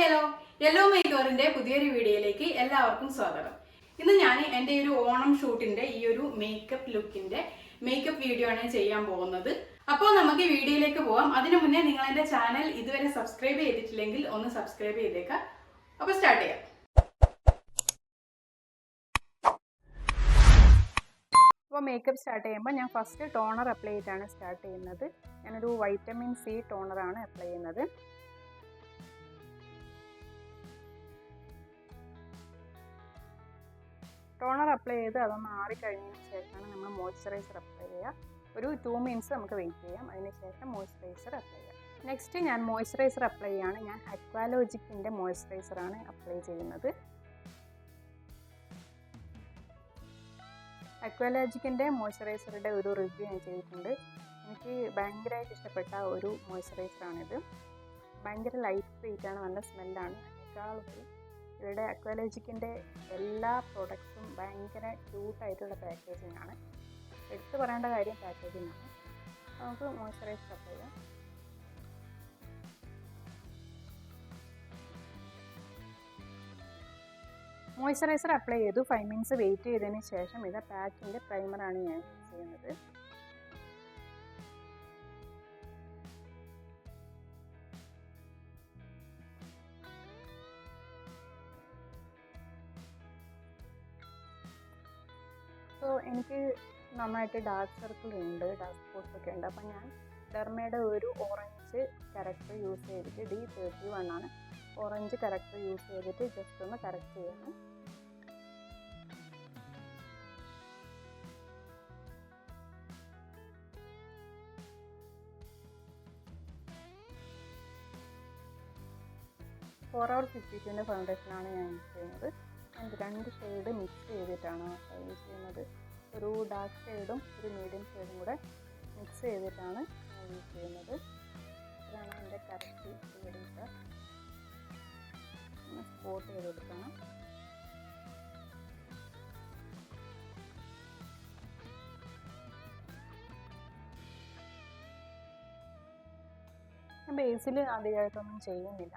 Hello yellow മേക്കോറിന്റെ പുതിയൊരു വീഡിയോയിലേക്ക് എല്ലാവർക്കും സ്വാഗതം. ഇന്ന് ഞാൻ എൻ്റെ ഒരു ഓണം ഷൂട്ടിന്റെ ഈ ഒരു മേക്കപ്പ് ലുക്കിന്റെ മേക്കപ്പ് വീഡിയോ ആണ് ചെയ്യാൻ പോകുന്നത്. അപ്പോൾ നമുക്ക് വീഡിയോയിലേക്ക് പോവാം. അതിനു മുന്നേ നിങ്ങൾ എൻ്റെ ചാനൽ ഇതുവരെ സബ്സ്ക്രൈബ് ചെയ്തിട്ടില്ലെങ്കിൽ ഒന്ന് സബ്സ്ക്രൈബ് ചെയ്തേക്കാം. അപ്പോൾ സ്റ്റാർട്ട് ചെയ്യാം. അപ്പോൾ മേക്കപ്പ് സ്റ്റാർട്ട് ചെയ്യുമ്പോൾ ഞാൻ ഫസ്റ്റ് ടോണർ അപ്ലൈ ചെയ്തിട്ടാണ് സ്റ്റാർട്ട് ചെയ്യുന്നത്. ഞാനൊരു വൈറ്റമിൻ സി ടോണറാണ് അപ്ലൈ ചെയ്യുന്നത്. ടോണർ അപ്ലൈ ചെയ്ത് അതൊന്ന് ആറിക്കഴിഞ്ഞതിന് ശേഷമാണ് നമ്മൾ മോയ്സ്ചറൈസർ അപ്ലൈ ചെയ്യുക. ഒരു 2 മിനിറ്റ്സ് നമുക്ക് വെയിറ്റ് ചെയ്യാം. അതിനുശേഷം മോയ്സ്ചറൈസർ അപ്ലൈ ചെയ്യാം. നെക്സ്റ്റ് ഞാൻ മോയ്സ്ചറൈസർ അപ്ലൈ ചെയ്യുകയാണ്. ഞാൻ അക്വാലോജിക്കിൻ്റെ മോയ്സ്ചറൈസറാണ് അപ്ലൈ ചെയ്യുന്നത്. അക്വാലോജിക്കിൻ്റെ മോയ്സ്ചറൈസറുടെ ഒരു റിവ്യൂ ഞാൻ ചെയ്തിട്ടുണ്ട്. എനിക്ക് ഭയങ്കരമായിട്ട് ഇഷ്ടപ്പെട്ട ഒരു മോയ്സ്ചറൈസറാണിത്. ഭയങ്കര ലൈറ്റ് വെയിറ്റ് ആണ്, നല്ല സ്മെല്ലാണ്. അതിനേക്കാളുപരി ഇവരുടെ അക്വാലോജിക്കിൻ്റെ എല്ലാ പ്രോഡക്ട്സും ഭയങ്കര ക്യൂട്ടായിട്ടുള്ള പാക്കേജിംഗ് ആണ്. എടുത്തു പറയേണ്ട കാര്യം പാക്കേജിംഗ് ആണ്. നമുക്ക് മോയ്സ്ചറൈസർ അപ്ലൈ ചെയ്യാം. മോയ്സ്ചറൈസർ അപ്ലൈ ചെയ്തു 5 മിനിറ്റ്സ് വെയിറ്റ് ചെയ്തതിന് ശേഷം ഇത് പാക്കിൻ്റെ പ്രൈമറാണ് ഞാൻ യൂസ് ചെയ്യുന്നത്. സോ എനിക്ക് നന്നായിട്ട് ഡാർക്ക് സർക്കിൾ ഉണ്ട്, ഡാർക്ക് സ്പോട്ട്സ് ഒക്കെ ഉണ്ട്. അപ്പം ഞാൻ ഡെർമയുടെ ഒരു ഓറഞ്ച് കറക്റ്റർ യൂസ് ചെയ്തിട്ട് D31 ആണ് ഓറഞ്ച് കറക്റ്റർ യൂസ് ചെയ്തിട്ട് ജസ്റ്റ് ഒന്ന് കറക്റ്റ് ചെയ്യണം. Hour 52 ഫൗണ്ടേഷനാണ് ഞാൻ യൂസ് ചെയ്യുന്നത്. ഞാൻ 2 ഷെയ്ഡ് മിക്സ് ചെയ്തിട്ടാണ് യൂസ് ചെയ്യുന്നത്. ഒരു ഡാർക്ക് ഷെയ്ഡും ഒരു മീഡിയം ഷെയ്ഡും കൂടെ മിക്സ് ചെയ്തിട്ടാണ് ഞാൻ യൂസ് ചെയ്യുന്നത്. ഇതാണ് എൻ്റെ കറക്റ്റ് ഷെയ്ഡ്. ഒന്ന് സ്പോട്ട് ചെയ്ത് കൊടുക്കണം. ഞാൻ ബേസിൽ അധികമായിട്ടൊന്നും ചെയ്യുന്നില്ല.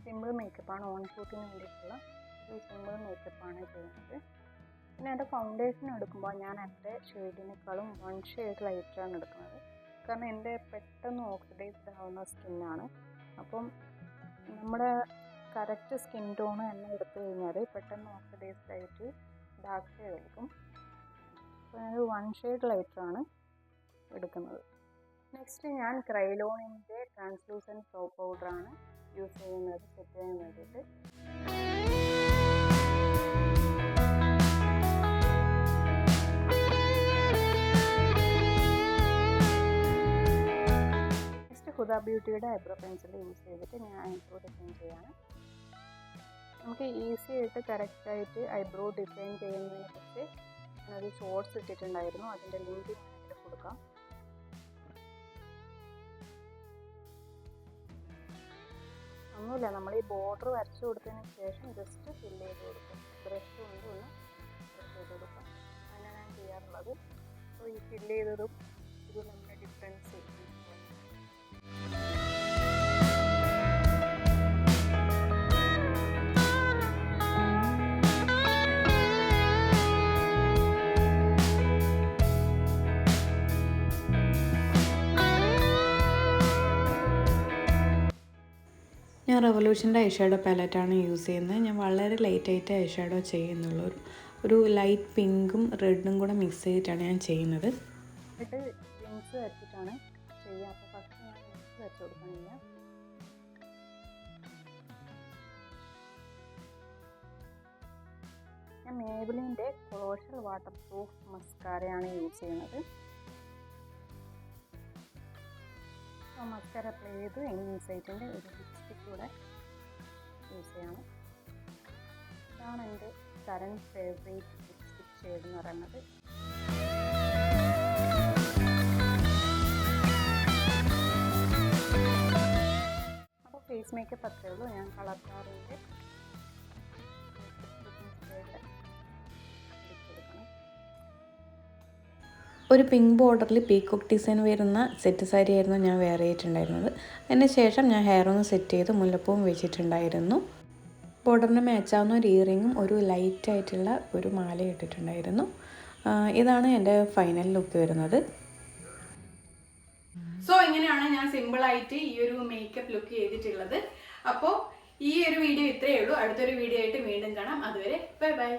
സിമ്പിൾ മേക്കപ്പാണ്. ഓൺ ഷൂട്ടിന് വേണ്ടിയിട്ടുള്ള ഒരു സിമ്പിൾ മേക്കപ്പാണ് ചെയ്യുന്നത്. പിന്നെ എൻ്റെ ഫൗണ്ടേഷൻ എടുക്കുമ്പോൾ ഞാൻ എൻ്റെ ഷെയ്ഡിനേക്കാളും 1 ഷെയ്ഡ് ലൈറ്റാണ് എടുക്കുന്നത്. കാരണം എൻ്റെ പെട്ടെന്ന് ഓക്സിഡൈസ്ഡ് ആവുന്ന സ്കിന്നാണ്. അപ്പം നമ്മുടെ കറക്റ്റ് സ്കിൻ ടോണ് തന്നെ എടുത്തു കഴിഞ്ഞാൽ പെട്ടെന്ന് ഓക്സിഡൈസ്ഡ് ആയിട്ട് ഡാർക്ക് ഷെയ്ഡ് എടുക്കും. അപ്പോൾ ഞാനൊരു 1 ഷെയ്ഡ് ലൈറ്റാണ് എടുക്കുന്നത്. നെക്സ്റ്റ് ഞാൻ ക്രൈലോണിൻ്റെ ട്രാൻസ്ലൂസൻറ്റ് സോപ്പ് പൗഡറാണ് യൂസ് ചെയ്യുന്നത് സെറ്റ് ചെയ്യാൻ വേണ്ടിയിട്ട്. നെക്സ്റ്റ് ഹുദ ബ്യൂട്ടിയുടെ ഐബ്രോ പെൻസിൽ യൂസ് ചെയ്തിട്ട് ഞാൻ ഐബ്രോ ഡിസൈൻ ചെയ്യാണ്. നമുക്ക് ഈസി ആയിട്ട് കറക്റ്റായിട്ട് ഐബ്രോ ഡിസൈൻ ചെയ്യുന്നതിനെ കുറിച്ച് ഞാനൊരു ഷോർട്സ് ഇട്ടിട്ടുണ്ടായിരുന്നു. അതിൻ്റെ ലിങ്ക് ഞാനിവിടെ കൊടുക്കാം. ഒന്നുമില്ല, നമ്മൾ ഈ ബോർഡർ വരച്ചു കൊടുത്തതിന് ശേഷം ജസ്റ്റ് ഫില്ല് ചെയ്ത് കൊടുക്കും. ബ്രഷ് കൊണ്ട് ഒന്ന് ബ്രഷ് ചെയ്ത് കൊടുക്കാം. അങ്ങനെയാണ് ഞാൻ ചെയ്യാറുള്ളത്. അപ്പോൾ ഈ ഫില്ല് ചെയ്തതും ഇതും നമ്മുടെ ഡിഫറൻസ്. ഞാൻ റെവല്യൂഷൻ്റെ ഐഷാഡോ പാലറ്റാണ് യൂസ് ചെയ്യുന്നത്. ഞാൻ വളരെ ലൈറ്റായിട്ട് ഐഷാഡോ ചെയ്യുന്നുള്ളൂ. ഒരു ലൈറ്റ് പിങ്കും റെഡും കൂടെ മിക്സ് ചെയ്തിട്ടാണ് ഞാൻ ചെയ്യുന്നത്. വിങ്സ് വെച്ചിട്ടാണ് ചെയ്യുക. അപ്പോൾ ഫസ്റ്റ് ഞാൻ വിങ്സ് വെച്ച് കൊടുക്കണില്ല. ഞാൻ മേബിലിൻ്റെ കൊളോഷ്യൽ വാട്ടർ പ്രൂഫ് മസ്കാരയാണ് യൂസ് ചെയ്യുന്നത്. മസ്കാര അപ്ലൈ ചെയ്ത് ഇൻസൈറ്റിൻ്റെ ഒരു ലിപ്സ്റ്റിക് കൂടെ യൂസ് ചെയ്യണം. ഇതാണ് എൻ്റെ കറൻറ്റ് ഫേവറേറ്റ് ലിപ്സ്റ്റിക് ഷെയ്ഡ് എന്ന് പറയുന്നത്. അപ്പോൾ ഫേസ് മേക്കപ്പ് അത്രയേ ഉള്ളൂ. ഞാൻ കളർ കാറിൻ്റെ ഒരു പിങ്ക് ബോർഡറിൽ പീക്കോക്ക് ഡിസൈൻ വരുന്ന സെറ്റ് സാരി ആയിരുന്നു ഞാൻ വെയർ ചെയ്തിട്ടുണ്ടായിരുന്നത്. അതിന് ശേഷം ഞാൻ ഹെയർ ഒന്ന് സെറ്റ് ചെയ്ത് മുല്ലപ്പൂവും വെച്ചിട്ടുണ്ടായിരുന്നു. ബോർഡറിന് മാച്ചാവുന്ന ഒരു ഇയറിങ്ങും ഒരു ലൈറ്റായിട്ടുള്ള ഒരു മാല ഇട്ടിട്ടുണ്ടായിരുന്നു. ഇതാണ് എൻ്റെ ഫൈനൽ ലുക്ക് വരുന്നത്. സോ ഇങ്ങനെയാണ് ഞാൻ സിമ്പിളായിട്ട് ഈ ഒരു മേക്കപ്പ് ലുക്ക് ചെയ്തിട്ടുള്ളത്. അപ്പോൾ ഈ ഒരു വീഡിയോ ഇത്രയേ ഉള്ളൂ. അടുത്തൊരു വീഡിയോ ആയിട്ട് വീണ്ടും കാണാം. അതുവരെ ബൈ ബൈ.